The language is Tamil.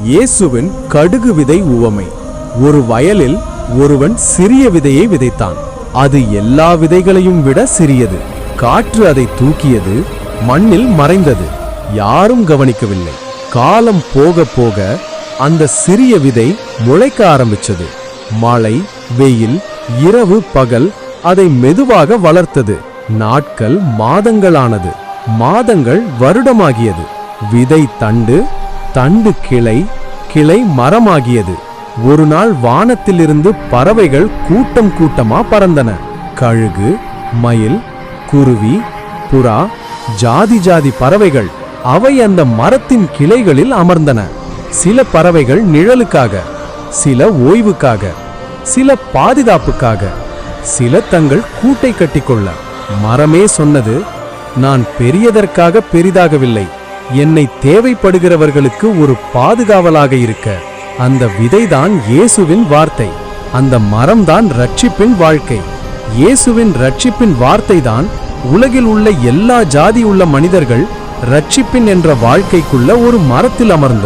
இயேசுவின் கடுகு விதை உவமை. ஒரு வயலில் ஒருவன் சிறிய விதையை விதைத்தான். அது எல்லா விதைகளையும் விட சிறியது. காற்று அதை தூக்கியது, மண்ணில் மறைந்தது. யாரும் கவனிக்கவில்லை. காலம் போக போக அந்த சிறிய விதை முளைக்க ஆரம்பிச்சது. மழை, வெயில், இரவு, பகல் அதை மெதுவாக வளர்த்தது. நாட்கள் மாதங்களானது. மாதங்கள் வருடமாகியது. விதை தண்டு, தண்டு கிளை, கிளை மரமாகியது. ஒரு நாள் வானத்திலிருந்து பறவைகள் கூட்டம் கூட்டமா பறந்தன. கழுகு, மயில், குருவி, புறா, ஜாதி ஜாதி பறவைகள். அவை அந்த மரத்தின் கிளைகளில் அமர்ந்தன. சில பறவைகள் நிழலுக்காக, சில ஓய்வுக்காக, சில பாதுகாப்புக்காக, சில தங்கள் கூட்டை கட்டிக்கொள்ள. மரமே சொன்னது, நான் பெரியதற்காக பெரிதாகவில்லை, என்னை தேவைப்படுகிறவர்களுக்கு ஒரு பாதுகாவலாக இருக்க. அந்த விதைதான் இயேசுவின் வார்த்தை. அந்த மரம்தான் ரட்சிப்பின் வாழ்க்கை. இயேசுவின் ரட்சிப்பின் வார்த்தைதான் உலகில் உள்ள எல்லா ஜாதி உள்ள மனிதர்கள் ரட்சிப்பின் என்ற வாழ்க்கைக்குள்ள ஒரு மரத்தில் அமர்ந்தோம்.